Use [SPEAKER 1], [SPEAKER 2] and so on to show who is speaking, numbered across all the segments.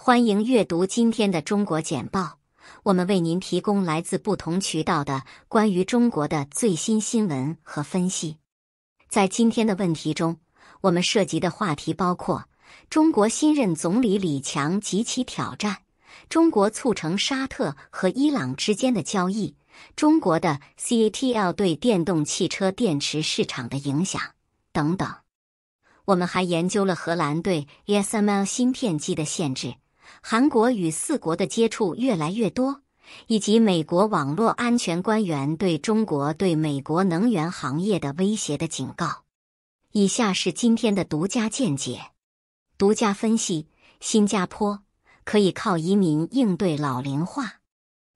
[SPEAKER 1] 欢迎阅读今天的中国简报，我们为您提供来自不同渠道的关于中国的最新新闻和分析。在今天的问题中，我们涉及的话题包括中国新任总理李强及其挑战，中国促成沙特和伊朗之间的交易，中国的 CATL 对电动汽车电池市场的影响等等。我们还研究了荷兰对 ASML 芯片机的限制，韩国与四国的接触越来越多，以及美国网络安全官员对中国对美国能源行业的威胁的警告。以下是今天的独家见解。独家分析：新加坡可以靠移民应对老龄化。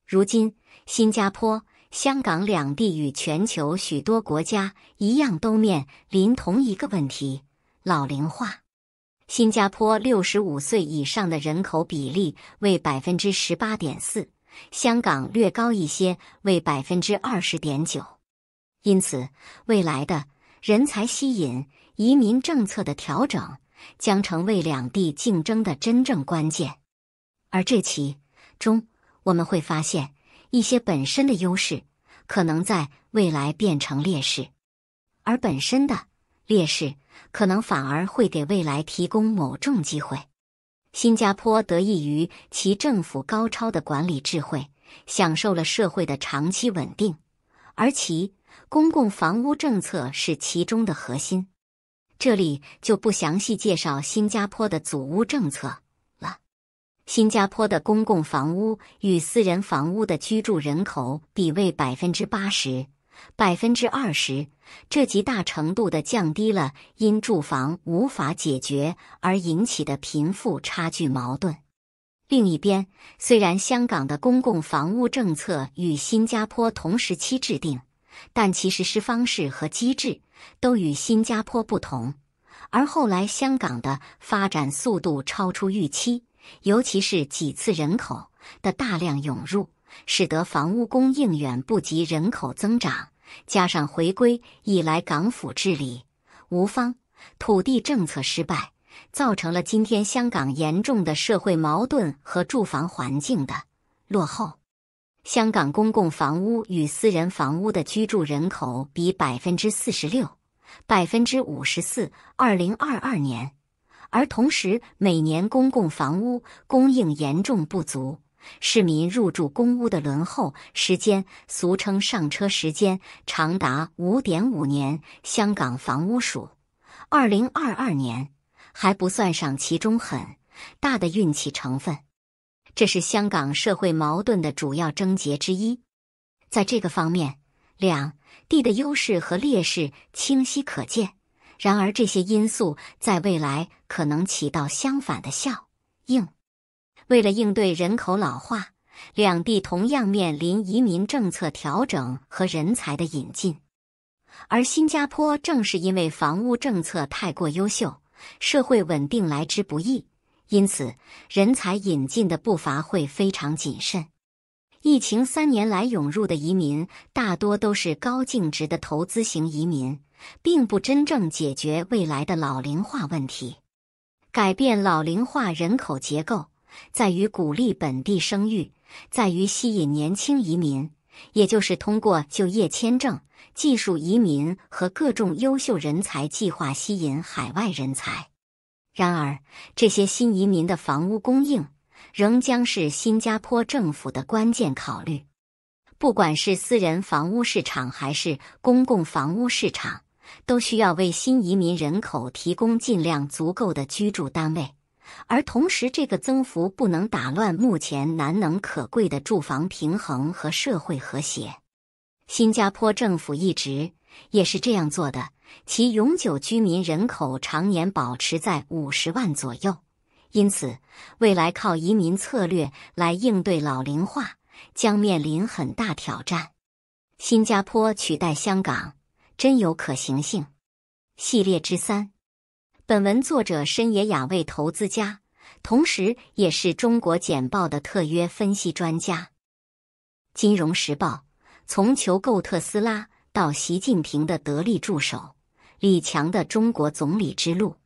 [SPEAKER 1] 如今，新加坡、香港两地与全球许多国家一样，都面临同一个问题：老龄化。新加坡65岁以上的人口比例为 18.4%， 香港略高一些，为 20.9%。因此，未来的人才吸引、移民政策的调整将成为两地竞争的真正关键。而这其中，我们会发现一些本身的优势可能在未来变成劣势，而本身的劣势可能反而会给未来提供某种机会。新加坡得益于其政府高超的管理智慧，享受了社会的长期稳定，而其公共房屋政策是其中的核心。这里就不详细介绍新加坡的组屋政策了。新加坡的公共房屋与私人房屋的居住人口比为 80%、20%， 这极大程度地降低了因住房无法解决而引起的贫富差距矛盾。另一边，虽然香港的公共房屋政策与新加坡同时期制定，但其实施方式和机制都与新加坡不同，而后来香港的发展速度超出预期，尤其是几次人口的大量涌入，使得房屋供应远不及人口增长，加上回归以来港府治理无方，土地政策失败，造成了今天香港严重的社会矛盾和住房环境的落后。香港公共房屋与私人房屋的居住人口比 46%、54%， 2022年，而同时每年公共房屋供应严重不足，市民入住公屋的轮候时间，俗称上车时间，长达 5.5 年。香港房屋署2022年还不算上其中很大的运气成分，这是香港社会矛盾的主要症结之一。在这个方面，两地的优势和劣势清晰可见，然而这些因素在未来可能起到相反的效应。为了应对人口老化，两地同样面临移民政策调整和人才的引进。而新加坡正是因为房屋政策太过优秀，社会稳定来之不易，因此人才引进的步伐会非常谨慎。疫情3年来涌入的移民大多都是高净值的投资型移民，并不真正解决未来的老龄化问题。改变老龄化人口结构在于鼓励本地生育，在于吸引年轻移民，也就是通过就业签证、技术移民和各种优秀人才计划吸引海外人才。然而，这些新移民的房屋供应仍将是新加坡政府的关键考虑。不管是私人房屋市场还是公共房屋市场，都需要为新移民人口提供尽量足够的居住单位，而同时这个增幅不能打乱目前难能可贵的住房平衡和社会和谐。新加坡政府一直也是这样做的，其永久居民人口常年保持在50万左右，因此未来靠移民策略来应对老龄化将面临很大挑战。新加坡取代香港真有可行性。系列之3，本文作者深野雅卫投资家，同时也是中国简报的特约分析专家。金融时报，从求购特斯拉到习近平的得力助手，李强的中国总理之路。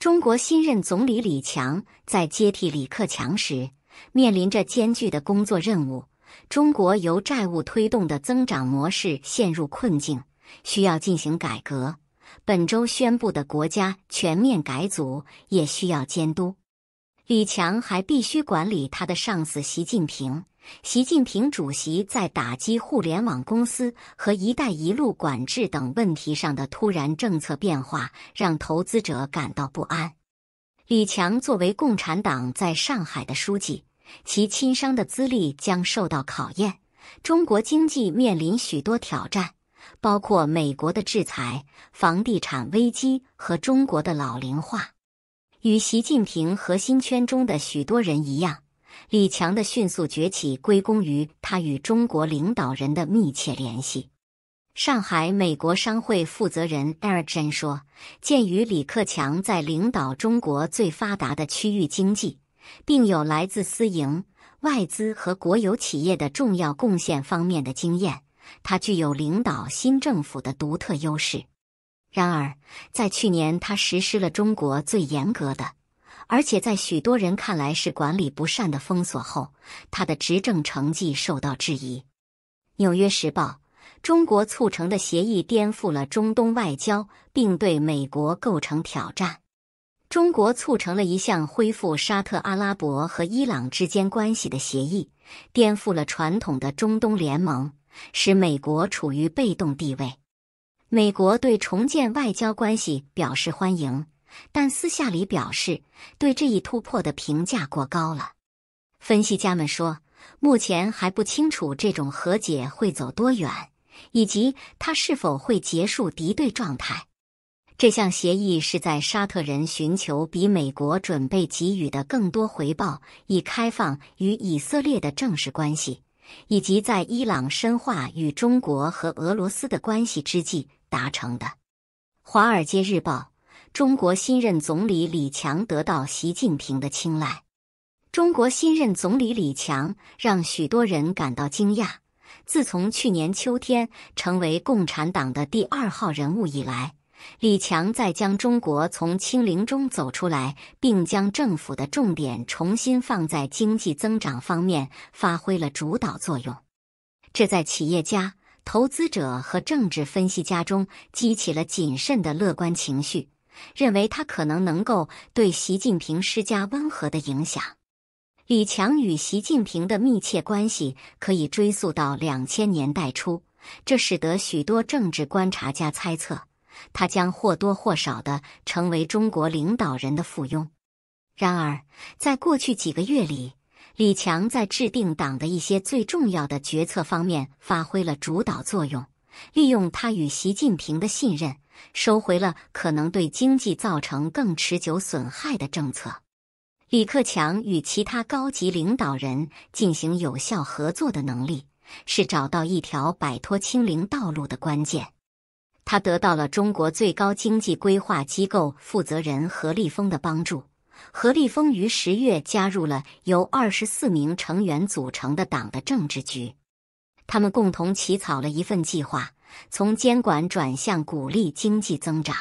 [SPEAKER 1] 中国新任总理李强在接替李克强时，面临着艰巨的工作任务。中国由债务推动的增长模式陷入困境，需要进行改革。本周宣布的国家全面改组也需要监督。李强还必须管理他的上司习近平。习近平主席在打击互联网公司和“一带一路”管制等问题上的突然政策变化，让投资者感到不安。李强作为共产党在上海的书记，其亲商的资历将受到考验。中国经济面临许多挑战，包括美国的制裁、房地产危机和中国的老龄化。与习近平核心圈中的许多人一样，李强的迅速崛起归功于他与中国领导人的密切联系。上海美国商会负责人 Eric 说，鉴于李克强在领导中国最发达的区域经济，并有来自私营、外资和国有企业的重要贡献方面的经验，他具有领导新政府的独特优势。然而，在去年他实施了中国最严格的，而且在许多人看来是管理不善的封锁后，他的执政成绩受到质疑。《纽约时报》：中国促成的协议颠覆了中东外交，并对美国构成挑战。中国促成了一项恢复沙特阿拉伯和伊朗之间关系的协议，颠覆了传统的中东联盟，使美国处于被动地位。美国对重建外交关系表示欢迎，但私下里表示对这一突破的评价过高了。分析家们说，目前还不清楚这种和解会走多远，以及它是否会结束敌对状态。这项协议是在沙特人寻求比美国准备给予的更多回报，以开放与以色列的正式关系，以及在伊朗深化与中国和俄罗斯的关系之际达成的。《华尔街日报》：中国新任总理李强得到习近平的青睐。中国新任总理李强让许多人感到惊讶。自从去年秋天成为共产党的第2号人物以来，李强在将中国从清零中走出来，并将政府的重点重新放在经济增长方面，发挥了主导作用。这在企业家、投资者和政治分析家中激起了谨慎的乐观情绪，认为他可能够对习近平施加温和的影响。李强与习近平的密切关系可以追溯到2000年代初，这使得许多政治观察家猜测，他将或多或少地成为中国领导人的附庸。然而，在过去几个月里，李强在制定党的一些最重要的决策方面发挥了主导作用，利用他与习近平的信任，收回了可能对经济造成更持久损害的政策。李克强与其他高级领导人进行有效合作的能力，是找到一条摆脱清零道路的关键。他得到了中国最高经济规划机构负责人何立峰的帮助。何立峰于10月加入了由24名成员组成的党的政治局，他们共同起草了一份计划，从监管转向鼓励经济增长。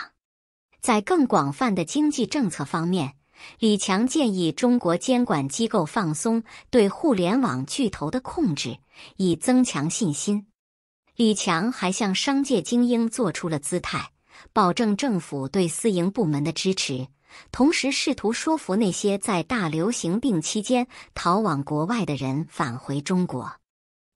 [SPEAKER 1] 在更广泛的经济政策方面，李强建议中国监管机构放松对互联网巨头的控制，以增强信心。李强还向商界精英做出了姿态，保证政府对私营部门的支持，同时试图说服那些在大流行病期间逃往国外的人返回中国。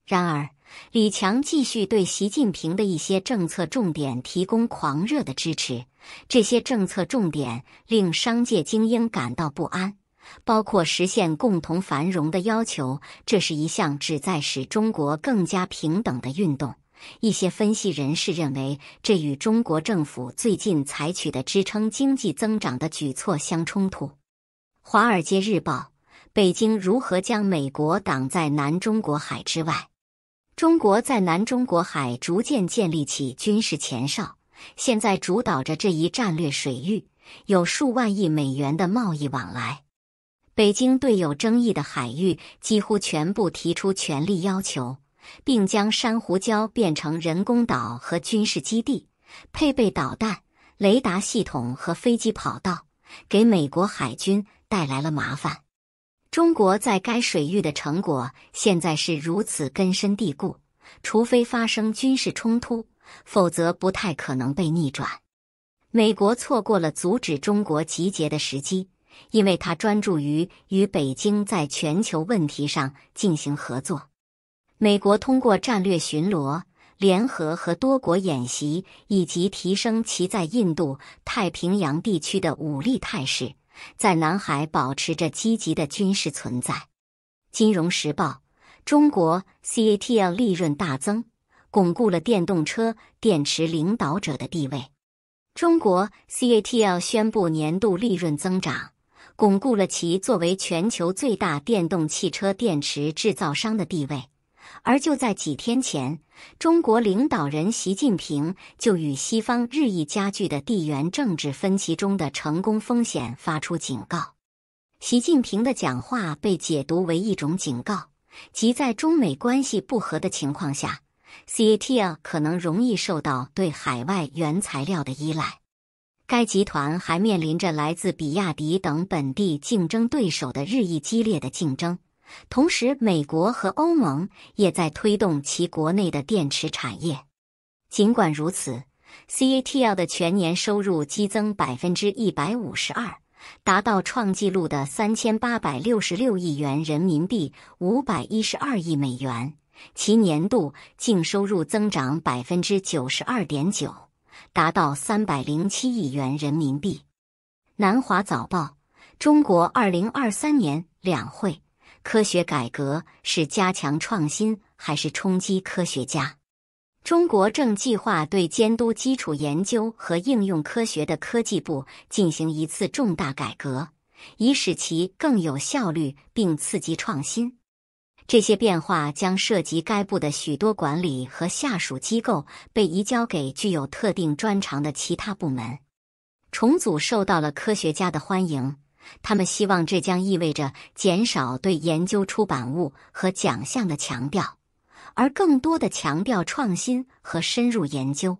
[SPEAKER 1] 然而，李强继续对习近平的一些政策重点提供狂热的支持，这些政策重点令商界精英感到不安，包括实现共同繁荣的要求，这是一项旨在使中国更加平等的运动。一些分析人士认为，这与中国政府最近采取的支撑经济增长的举措相冲突。《华尔街日报》：北京如何将美国挡在南中国海之外？中国在南中国海逐渐建立起军事前哨，现在主导着这一战略水域，有数万亿美元的贸易往来。北京对有争议的海域几乎全部提出权利要求，并将珊瑚礁变成人工岛和军事基地，配备导弹、雷达系统和飞机跑道，给美国海军带来了麻烦。中国在该水域的成果现在是如此根深蒂固，除非发生军事冲突，否则不太可能被逆转。美国错过了阻止中国集结的时机，因为它专注于与北京在全球问题上进行合作。美国通过战略巡逻、联合和多国演习，以及提升其在印度太平洋地区的武力态势，在南海保持着积极的军事存在。金融时报：中国 CATL 利润大增，巩固了电动车电池领导者的地位。中国 CATL 宣布年度利润增长，巩固了其作为全球最大电动汽车电池制造商的地位。而就在几天前，中国领导人习近平就与西方日益加剧的地缘政治分歧中的成功风险发出警告。习近平的讲话被解读为一种警告，即在中美关系不和的情况下， CATL 可能容易受到对海外原材料的依赖。该集团还面临着来自比亚迪等本地竞争对手的日益激烈的竞争。同时，美国和欧盟也在推动其国内的电池产业。尽管如此， CATL 的全年收入激增 152%， 达到创纪录的3866亿元人民币，512亿美元，其年度净收入增长 92.9%， 达到307亿元人民币。南华早报：中国2023年两会，科学改革是加强创新还是冲击科学家？中国正计划对监督基础研究和应用科学的科技部进行一次重大改革，以使其更有效率并刺激创新。这些变化将涉及该部的许多管理和下属机构被移交给具有特定专长的其他部门。重组受到了科学家的欢迎，他们希望这将意味着减少对研究出版物和奖项的强调，而更多的强调创新和深入研究。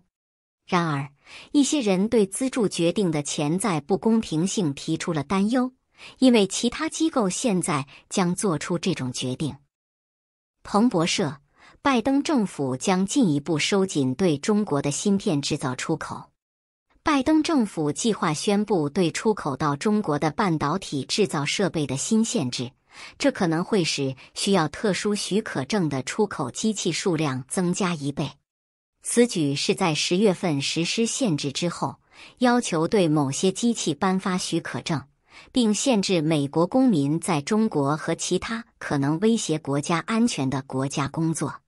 [SPEAKER 1] 然而，一些人对资助决定的潜在不公平性提出了担忧，因为其他机构现在将做出这种决定。彭博社：拜登政府将进一步收紧对中国的芯片制造出口。拜登政府计划宣布对出口到中国的半导体制造设备的新限制，这可能会使需要特殊许可证的出口机器数量增加1倍。此举是在10月份实施限制之后，要求对某些机器颁发许可证，并限制美国公民在中国和其他可能威胁国家安全的国家工作。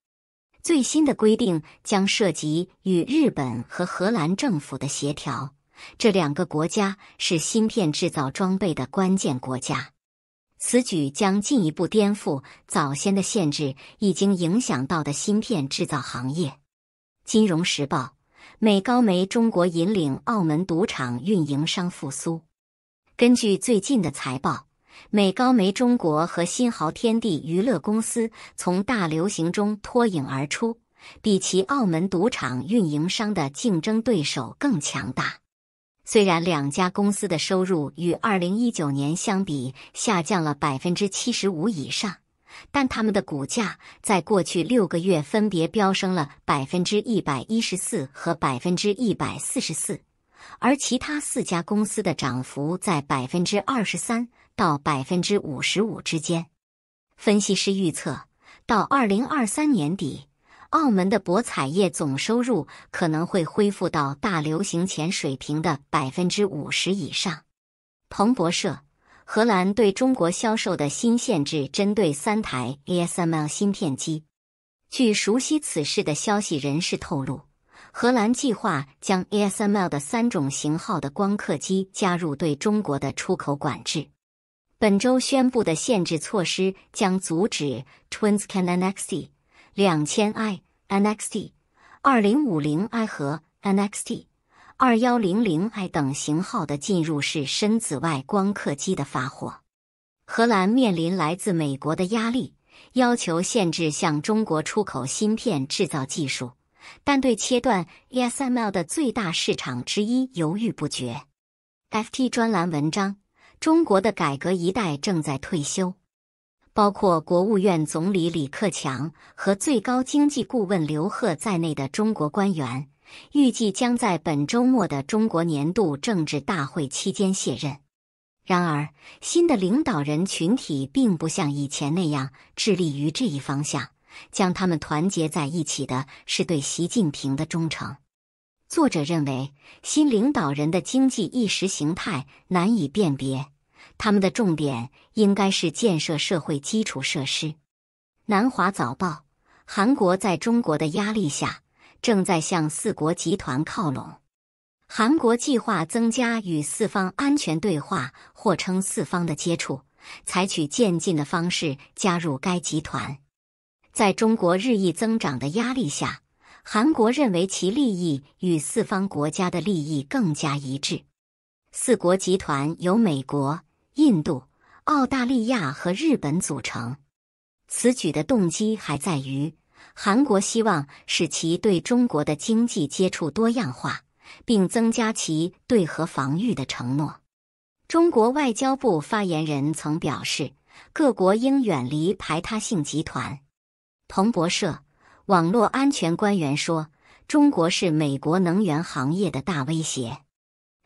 [SPEAKER 1] 最新的规定将涉及与日本和荷兰政府的协调，这2个国家是芯片制造装备的关键国家。此举将进一步颠覆早先的限制已经影响到的芯片制造行业。金融时报：美高梅中国引领澳门赌场运营商复苏。根据最近的财报，美高梅中国和新濠天地娱乐公司从大流行中脱颖而出，比其澳门赌场运营商的竞争对手更强大。虽然2家公司的收入与2019年相比下降了 75% 以上，但他们的股价在过去6个月分别飙升了 114% 和 144%， 而其他4家公司的涨幅在 23% 到 55% 之间。分析师预测，到2023年底，澳门的博彩业总收入可能会恢复到大流行前水平的 50% 以上。彭博社：荷兰对中国销售的新限制针对3台 ASML 芯片机。据熟悉此事的消息人士透露，荷兰计划将 ASML 的3种型号的光刻机加入对中国的出口管制。本周宣布的限制措施将阻止 TWINSCAN NXT、2050i、NXT、2050i 和 NXT、2100i 等型号的进入式深紫外光刻机的发货。荷兰面临来自美国的压力，要求限制向中国出口芯片制造技术，但对切断 ASML 的最大市场之一犹豫不决。FT 专栏文章：中国的改革一代正在退休。包括国务院总理李克强和最高经济顾问刘鹤在内的中国官员，预计将在本周末的中国年度政治大会期间卸任。然而，新的领导人群体并不像以前那样致力于这一方向，将他们团结在一起的是对习近平的忠诚。作者认为，新领导人的经济意识形态难以辨别，他们的重点应该是建设社会基础设施。南华早报：韩国在中国的压力下，正在向四国集团靠拢。韩国计划增加与四方安全对话，或称四方的接触，采取渐进的方式加入该集团。在中国日益增长的压力下，韩国认为其利益与四方国家的利益更加一致。四国集团由美国、印度、澳大利亚和日本组成。此举的动机还在于，韩国希望使其对中国的经济接触多样化，并增加其对核防御的承诺。中国外交部发言人曾表示，各国应远离排他性集团。彭博社网络安全官员说，中国是美国能源行业的大威胁。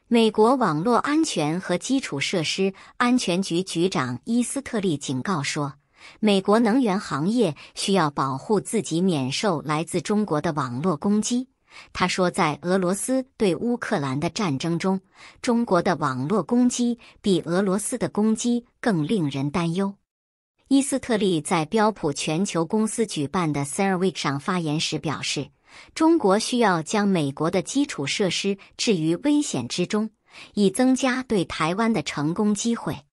[SPEAKER 1] 美国网络安全和基础设施安全局局长伊斯特利警告说，美国能源行业需要保护自己免受来自中国的网络攻击。他说，在俄罗斯对乌克兰的战争中，中国的网络攻击比俄罗斯的攻击更令人担忧。伊斯特利在标普全球公司举办的 CERAWeek 上发言时表示，中国需要将美国的基础设施置于危险之中，以增加对台湾的成功机会。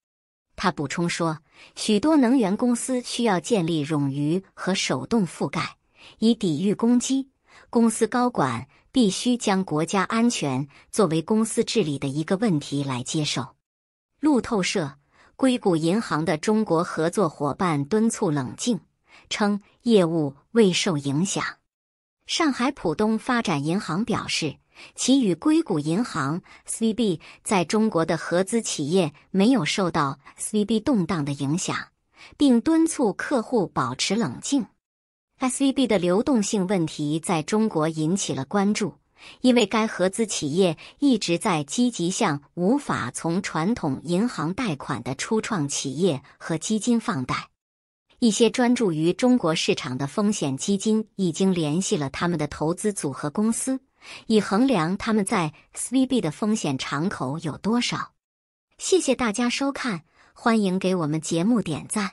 [SPEAKER 1] 他补充说，许多能源公司需要建立冗余和手动覆盖，以抵御攻击。公司高管必须将国家安全作为公司治理的一个问题来接受。路透社：硅谷银行的中国合作伙伴敦促冷静，称业务未受影响。上海浦东发展银行表示，其与硅谷银行 SVB 在中国的合资企业没有受到 SVB 动荡的影响，并敦促客户保持冷静。SVB 的流动性问题在中国引起了关注，因为该合资企业一直在积极向无法从传统银行贷款的初创企业和基金放贷。一些专注于中国市场的风险基金已经联系了他们的投资组合公司，以衡量他们在 SVB 的风险敞口有多少。谢谢大家收看，欢迎给我们节目点赞。